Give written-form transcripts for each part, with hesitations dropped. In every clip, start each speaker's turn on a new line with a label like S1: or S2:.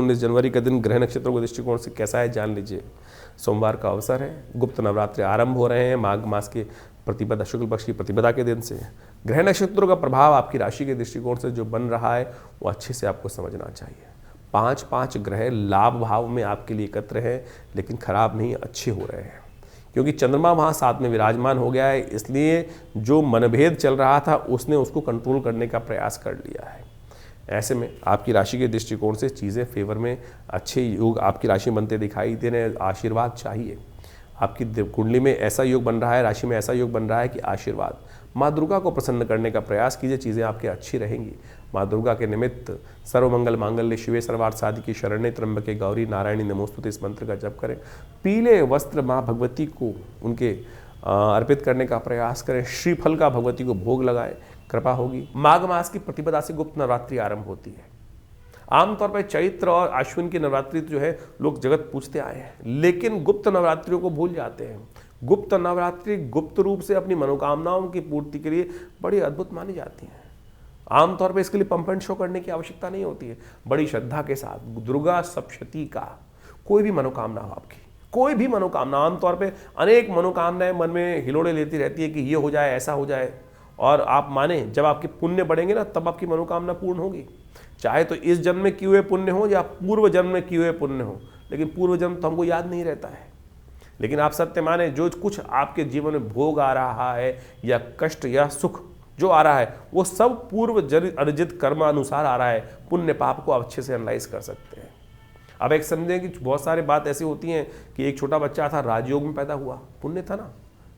S1: 19 जनवरी का दिन ग्रह नक्षत्रों के दृष्टिकोण से कैसा है जान लीजिए। सोमवार का अवसर है, गुप्त नवरात्रि आरंभ हो रहे हैं माघ मास के प्रतिपदा शुक्ल पक्ष की प्रतिपदा के दिन से। ग्रह नक्षत्रों का प्रभाव आपकी राशि के दृष्टिकोण से जो बन रहा है वो अच्छे से आपको समझना चाहिए। 5 ग्रह लाभ भाव में आपके लिए एकत्र हैं, लेकिन खराब नहीं, अच्छे हो रहे हैं, क्योंकि चंद्रमा वहाँ साथ में विराजमान हो गया है। इसलिए जो मनभेद चल रहा था उसने उसको कंट्रोल करने का प्रयास कर लिया है। ऐसे में आपकी राशि के दृष्टिकोण से चीज़ें फेवर में, अच्छे योग आपकी राशि बनते दिखाई दे रहे हैं। आशीर्वाद चाहिए, आपकी कुंडली में ऐसा योग बन रहा है, राशि में ऐसा योग बन रहा है कि आशीर्वाद। माँ दुर्गा को प्रसन्न करने का प्रयास कीजिए, चीज़ें आपकी अच्छी रहेंगी। माँ दुर्गा के निमित्त सर्वमंगल मांगल्य शिवे सर्वार्थ साधिके शरण्ये त्र्यंबके गौरी नारायणी नमोस्तुते इस मंत्र का जप करें। पीले वस्त्र माँ भगवती को उनके अर्पित करने का प्रयास करें। श्रीफल का भगवती को भोग लगाएं, कृपा होगी। माघ मास की प्रतिपदा से गुप्त नवरात्रि आरंभ होती है। आमतौर पर चैत्र और अश्विन की नवरात्रि जो है लोग जगत पूजते आए हैं, लेकिन गुप्त नवरात्रियों को भूल जाते हैं। गुप्त नवरात्रि गुप्त रूप से अपनी मनोकामनाओं की पूर्ति के लिए बड़ी अद्भुत मानी जाती हैं। आमतौर पर इसके लिए पंप एंड शो करने की आवश्यकता नहीं होती है। बड़ी श्रद्धा के साथ दुर्गा सप्तशती का कोई भी मनोकामना हो, आपकी कोई भी मनोकामना, आमतौर पे अनेक मनोकामनाएं मन में हिलोड़े लेती रहती है कि ये हो जाए, ऐसा हो जाए, और आप माने जब आपके पुण्य बढ़ेंगे ना तब आपकी मनोकामना पूर्ण होगी। चाहे तो इस जन्म में किए हुए पुण्य हो या पूर्व जन्म में किए हुए पुण्य हो, लेकिन पूर्व जन्म तो हमको याद नहीं रहता है। लेकिन आप सत्य माने, जो कुछ आपके जीवन में भोग आ रहा है या कष्ट या सुख जो आ रहा है वो सब पूर्व अर्जित कर्म अनुसार आ रहा है। पुण्य पाप को आप अच्छे से एनालाइज कर सकते हैं। अब एक समझें कि बहुत सारी बात ऐसी होती हैं कि एक छोटा बच्चा था, राजयोग में पैदा हुआ, पुण्य था ना,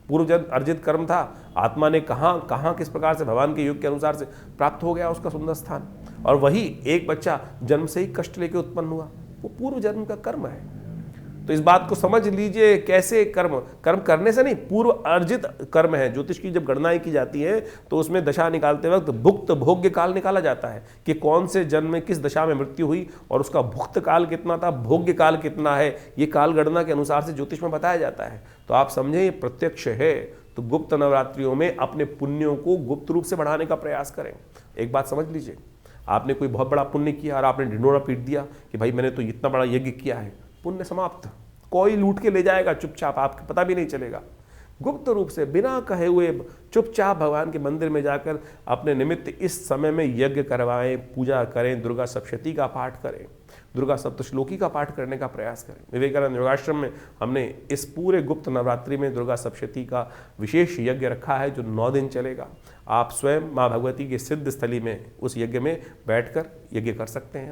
S1: पूर्व जन्म अर्जित कर्म था, आत्मा ने कहाँ किस प्रकार से भगवान के योग के अनुसार से प्राप्त हो गया उसका सुंदर स्थान। और वही एक बच्चा जन्म से ही कष्ट लेके उत्पन्न हुआ, वो पूर्व जन्म का कर्म है। तो इस बात को समझ लीजिए, कैसे कर्म करने से नहीं, पूर्व अर्जित कर्म है। ज्योतिष की जब गणनाएं की जाती है तो उसमें दशा निकालते वक्त भुक्त भोग्य काल निकाला जाता है कि कौन से जन्म में किस दशा में मृत्यु हुई और उसका भुक्त काल कितना था, भोग्य काल कितना है, ये काल गणना के अनुसार से ज्योतिष में बताया जाता है। तो आप समझें ये प्रत्यक्ष है। तो गुप्त नवरात्रियों में अपने पुण्यों को गुप्त रूप से बढ़ाने का प्रयास करें। एक बात समझ लीजिए, आपने कोई बहुत बड़ा पुण्य किया और आपने ढिंढोरा पीट दिया कि भाई मैंने तो इतना बड़ा यज्ञ किया है, पुण्य समाप्त। कोई लूट के ले जाएगा चुपचाप, आपको पता भी नहीं चलेगा। गुप्त रूप से बिना कहे हुए चुपचाप भगवान के मंदिर में जाकर अपने निमित्त इस समय में यज्ञ करवाएं, पूजा करें, दुर्गा सप्तशती का पाठ करें, दुर्गा सप्तश्लोकी का पाठ करने का प्रयास करें। विवेकानंद योगाश्रम में हमने इस पूरे गुप्त नवरात्रि में दुर्गा सप्तशती का विशेष यज्ञ रखा है जो 9 दिन चलेगा। आप स्वयं माँ भगवती के सिद्ध स्थली में उस यज्ञ में बैठकर यज्ञ कर सकते हैं।